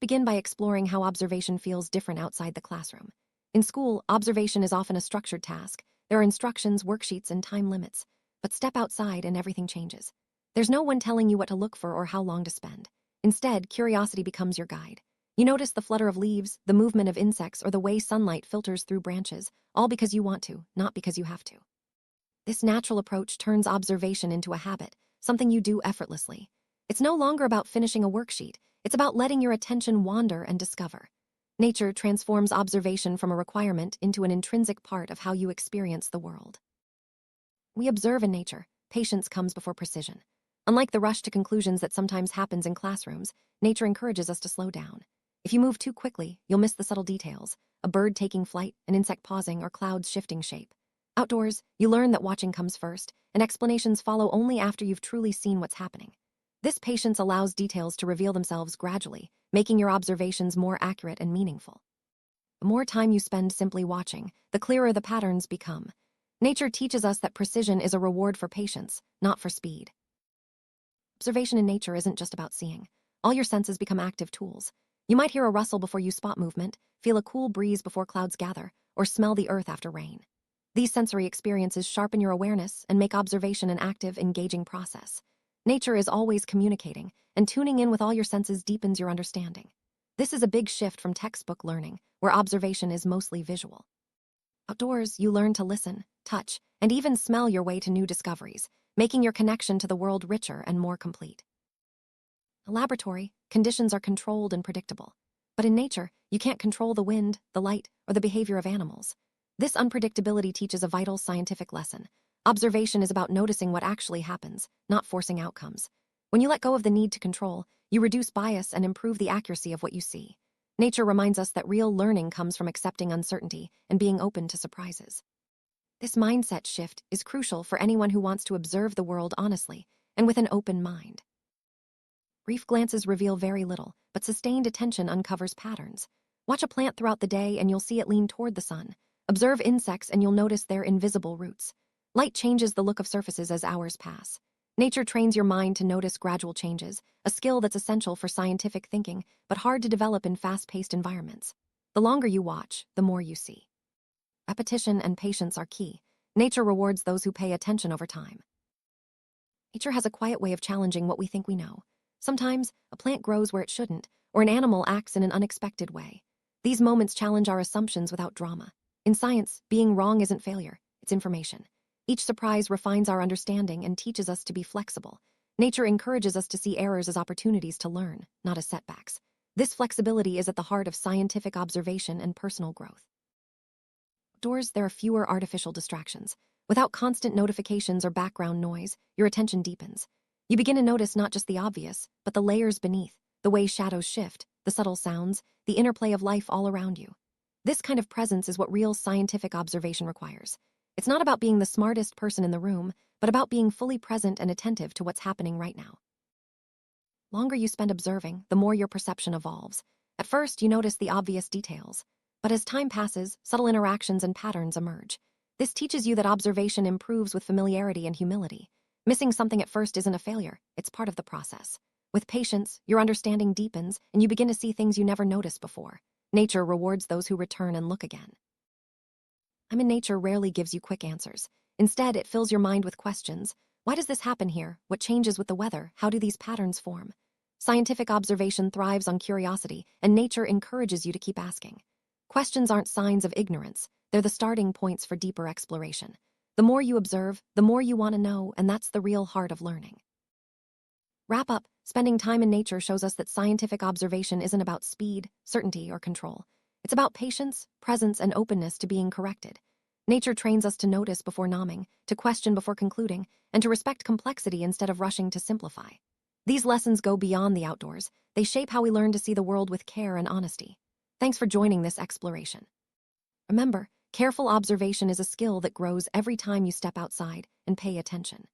begin by exploring how observation feels different outside the classroom. In school, observation is often a structured task. There are instructions, worksheets, and time limits. But step outside and everything changes. There's no one telling you what to look for or how long to spend. Instead, curiosity becomes your guide. You notice the flutter of leaves, the movement of insects, or the way sunlight filters through branches, all because you want to, not because you have to. This natural approach turns observation into a habit, something you do effortlessly. It's no longer about finishing a worksheet. It's about letting your attention wander and discover. Nature transforms observation from a requirement into an intrinsic part of how you experience the world. We observe in nature. Patience comes before precision. Unlike the rush to conclusions that sometimes happens in classrooms, nature encourages us to slow down. If you move too quickly, you'll miss the subtle details, a bird taking flight, an insect pausing, or clouds shifting shape. Outdoors, you learn that watching comes first, and explanations follow only after you've truly seen what's happening. This patience allows details to reveal themselves gradually, making your observations more accurate and meaningful. The more time you spend simply watching, the clearer the patterns become. Nature teaches us that precision is a reward for patience, not for speed. Observation in nature isn't just about seeing. All your senses become active tools. You might hear a rustle before you spot movement, feel a cool breeze before clouds gather, or smell the earth after rain. These sensory experiences sharpen your awareness and make observation an active, engaging process. Nature is always communicating, and tuning in with all your senses deepens your understanding. This is a big shift from textbook learning, where observation is mostly visual. Outdoors, you learn to listen, touch, and even smell your way to new discoveries, making your connection to the world richer and more complete. In a laboratory, conditions are controlled and predictable. But in nature, you can't control the wind, the light, or the behavior of animals. This unpredictability teaches a vital scientific lesson. Observation is about noticing what actually happens, not forcing outcomes. When you let go of the need to control, you reduce bias and improve the accuracy of what you see. Nature reminds us that real learning comes from accepting uncertainty and being open to surprises. This mindset shift is crucial for anyone who wants to observe the world honestly and with an open mind. Brief glances reveal very little, but sustained attention uncovers patterns. Watch a plant throughout the day and you'll see it lean toward the sun. Observe insects and you'll notice their invisible roots. Light changes the look of surfaces as hours pass. Nature trains your mind to notice gradual changes, a skill that's essential for scientific thinking, but hard to develop in fast-paced environments. The longer you watch, the more you see. Repetition and patience are key. Nature rewards those who pay attention over time. Nature has a quiet way of challenging what we think we know. Sometimes, a plant grows where it shouldn't, or an animal acts in an unexpected way. These moments challenge our assumptions without drama. In science, being wrong isn't failure, it's information. Each surprise refines our understanding and teaches us to be flexible. Nature encourages us to see errors as opportunities to learn, not as setbacks. This flexibility is at the heart of scientific observation and personal growth. Outdoors, there are fewer artificial distractions. Without constant notifications or background noise, your attention deepens. You begin to notice not just the obvious, but the layers beneath, the way shadows shift, the subtle sounds, the interplay of life all around you. This kind of presence is what real scientific observation requires. It's not about being the smartest person in the room, but about being fully present and attentive to what's happening right now. The longer you spend observing, the more your perception evolves. At first, you notice the obvious details, but as time passes, subtle interactions and patterns emerge. This teaches you that observation improves with familiarity and humility. Missing something at first isn't a failure, it's part of the process. With patience, your understanding deepens, and you begin to see things you never noticed before. Nature rewards those who return and look again. Time in nature rarely gives you quick answers. Instead, it fills your mind with questions. Why does this happen here? What changes with the weather? How do these patterns form? Scientific observation thrives on curiosity, and nature encourages you to keep asking. Questions aren't signs of ignorance. They're the starting points for deeper exploration. The more you observe, the more you want to know, and that's the real heart of learning. Wrap up, spending time in nature shows us that scientific observation isn't about speed, certainty, or control. It's about patience, presence, and openness to being corrected. Nature trains us to notice before nomming, to question before concluding, and to respect complexity instead of rushing to simplify. These lessons go beyond the outdoors. They shape how we learn to see the world with care and honesty. Thanks for joining this exploration. Remember, careful observation is a skill that grows every time you step outside and pay attention.